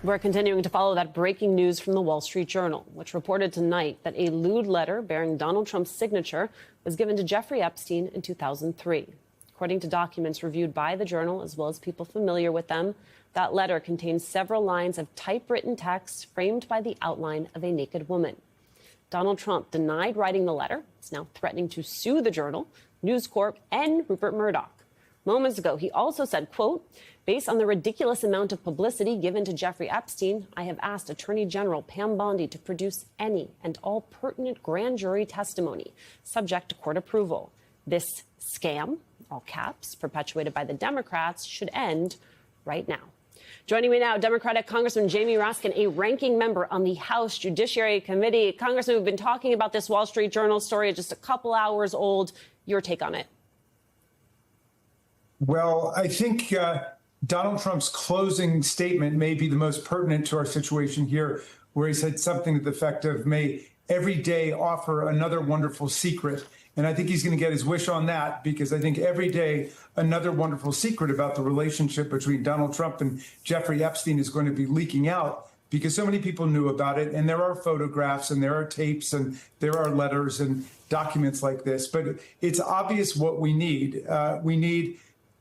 We're continuing to follow that breaking news from the Wall Street Journal, which reported tonight that a lewd letter bearing Donald Trump's signature was given to Jeffrey Epstein in 2003. According to documents reviewed by the Journal, as well as people familiar with them, that letter contains several lines of typewritten text framed by the outline of a naked woman. Donald Trump denied writing the letter. He's now threatening to sue the Journal, News Corp, and Rupert Murdoch. Moments ago, he also said, quote, "Based on the ridiculous amount of publicity given to Jeffrey Epstein, I have asked Attorney General Pam Bondi to produce any and all pertinent grand jury testimony, subject to court approval. This scam, all caps, perpetuated by the Democrats, should end right now." Joining me now, Democratic Congressman Jamie Raskin, a ranking member on the House Judiciary Committee. Congressman, we've been talking about this Wall Street Journal story, just a couple hours old. Your take on it? Well, I think Donald Trump's closing statement may be the most pertinent to our situation here, where he said something to the effect of, "May every day offer another wonderful secret." And I think he's going to get his wish on that, because I think every day another wonderful secret about the relationship between Donald Trump and Jeffrey Epstein is going to be leaking out, because so many people knew about it. And there are photographs and there are tapes and there are letters and documents like this. But it's obvious what we need. We need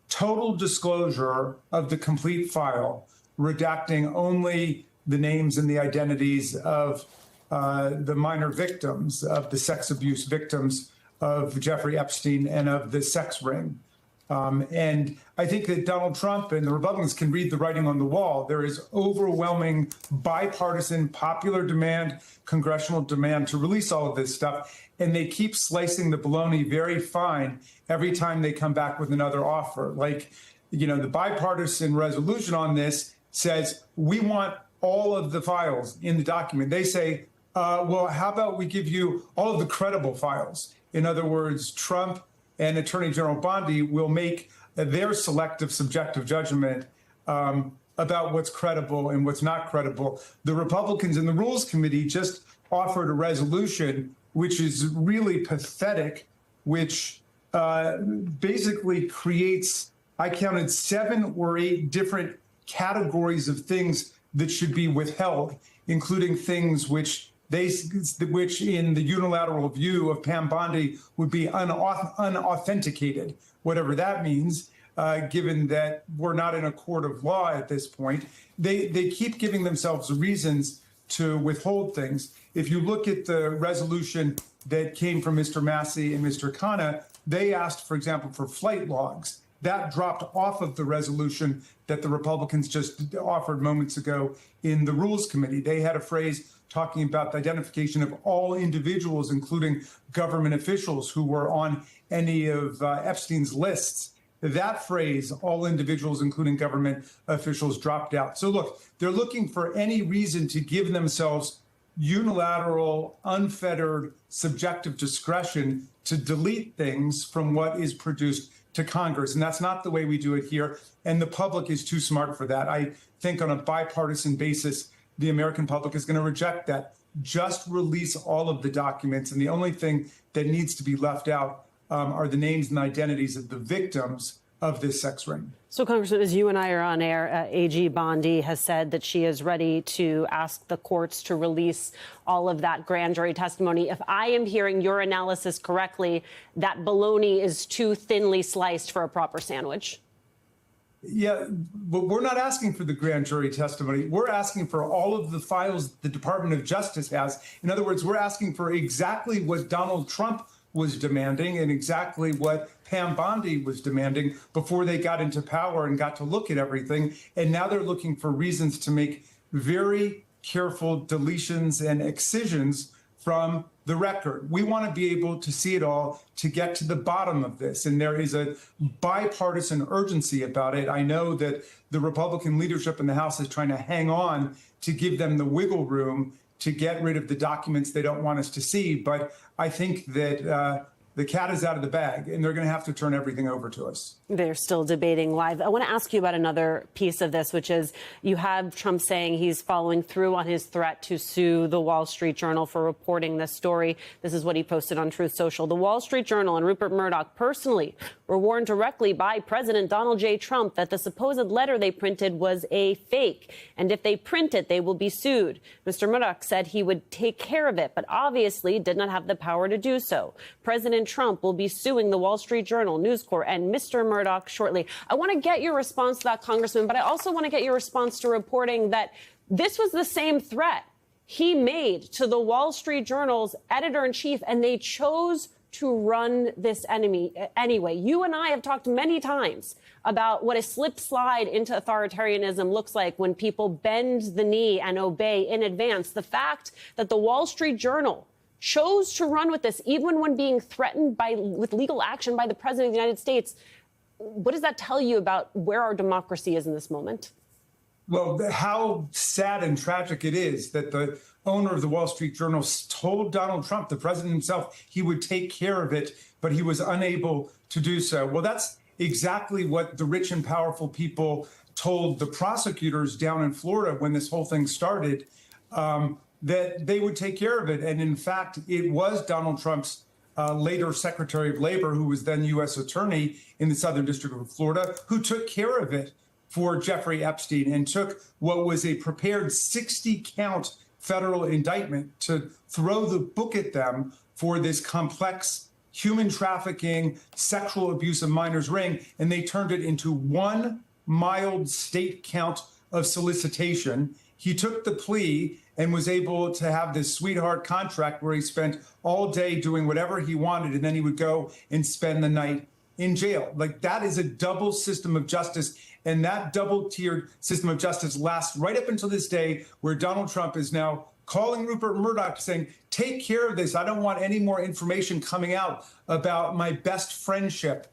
total disclosure of the complete file, redacting only the names and the identities of the minor victims, of the sex abuse victims of Jeffrey Epstein and of the sex ring. And I think that Donald Trump and the Republicans can read the writing on the wall. There is overwhelming bipartisan popular demand, congressional demand to release all of this stuff. And they keep slicing the bologna very fine every time they come back with another offer. Like, you know, the bipartisan resolution on this says, we want all of the files in the document. They say, well, how about we give you all of the credible files? In other words, Trump and Attorney General Bondi will make their selective subjective judgment about what's credible and what's not credible. The Republicans in the Rules Committee just offered a resolution which is really pathetic, which basically creates, I counted 7 or 8 different categories of things that should be withheld, including things which in the unilateral view of Pam Bondi would be unauthenticated, whatever that means, given that we're not in a court of law at this point. They keep giving themselves reasons to withhold things. If you look at the resolution that came from Mr. Massey and Mr. Khanna, they asked, for example, for flight logs. That dropped off of the resolution that the Republicans just offered moments ago in the Rules Committee. They had a phrase talking about the identification of all individuals, including government officials who were on any of Epstein's lists. That phrase, all individuals, including government officials, dropped out. So look, they're looking for any reason to give themselves unilateral, unfettered, subjective discretion to delete things from what is produced to Congress. And that's not the way we do it here. And the public is too smart for that. I think on a bipartisan basis, the American public is going to reject that. Just release all of the documents. And the only thing that needs to be left out are the names and identities of the victims of this sex ring. So, Congressman, as you and I are on air, AG Bondi has said that she is ready to ask the courts to release all of that grand jury testimony. If I am hearing your analysis correctly, that bologna is too thinly sliced for a proper sandwich. Yeah, but we're not asking for the grand jury testimony. We're asking for all of the files the Department of Justice has. In other words, we're asking for exactly what Donald Trump was demanding and exactly what Pam Bondi was demanding before they got into power and got to look at everything. And now they're looking for reasons to make very careful deletions and excisions from the record. We want to be able to see it all, to get to the bottom of this. And there is a bipartisan urgency about it. I know that the Republican leadership in the House is trying to hang on to give them the wiggle room to get rid of the documents they don't want us to see. But I think that the cat is out of the bag, and they're going to have to turn everything over to us. They're still debating live. I want to ask you about another piece of this, which is you have Trump saying he's following through on his threat to sue the Wall Street Journal for reporting this story. This is what he posted on Truth Social. The Wall Street Journal and Rupert Murdoch personally were warned directly by President Donald J. Trump that the supposed letter they printed was a fake. And if they print it, they will be sued. Mr. Murdoch said he would take care of it, but obviously did not have the power to do so. President Trump will be suing the Wall Street Journal, News Corp, and Mr. Murdoch shortly. I want to get your response to that, Congressman, but I also want to get your response to reporting that this was the same threat he made to the Wall Street Journal's editor-in-chief, and they chose to run this anyway. You and I have talked many times about what a slip slide into authoritarianism looks like when people bend the knee and obey in advance. The fact that the Wall Street Journal chose to run with this, even when being threatened with legal action by the president of the United States, what does that tell you about where our democracy is in this moment? Well, how sad and tragic it is that the owner of the Wall Street Journal told Donald Trump, the president himself, he would take care of it, but he was unable to do so. Well, that's exactly what the rich and powerful people told the prosecutors down in Florida when this whole thing started, that they would take care of it. And in fact, it was Donald Trump's later Secretary of Labor, who was then U.S. Attorney in the Southern District of Florida, who took care of it for Jeffrey Epstein and took what was a prepared 60-count federal indictment to throw the book at them for this complex human trafficking, sexual abuse of minors ring, and they turned it into one mild state count of solicitation. He took the plea and was able to have this sweetheart contract where he spent all day doing whatever he wanted, and then he would go and spend the night in jail. Like, that is a double system of justice, and that double-tiered system of justice lasts right up until this day, where Donald Trump is now calling Rupert Murdoch saying, take care of this. I don't want any more information coming out about my best friendship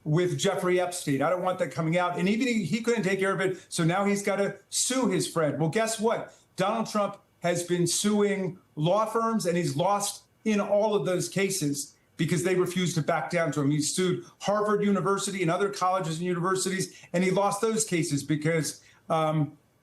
with Jeffrey Epstein. I don't want that coming out. And even he couldn't take care of it, so now he's got to sue his friend. Well, guess what? Donald Trump has been suing law firms, and he's lost in all of those cases because they refused to back down to him. He sued Harvard University and other colleges and universities, and he lost those cases because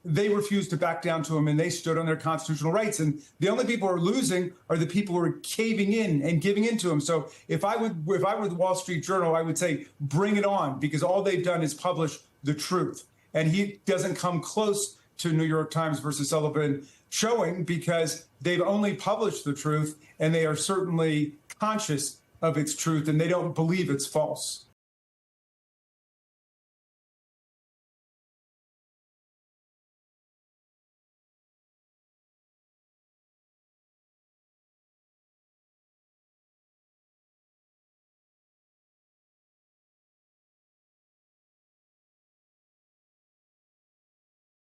they refused to back down to him, and they stood on their constitutional rights. And the only people who are losing are the people who are caving in and giving in to him. So if I were the Wall Street Journal, I would say, bring it on, because all they've done is publish the truth. And he doesn't come close to New York Times versus Sullivan showing, because they've only published the truth, and they are certainly conscious of its truth, and they don't believe it's false.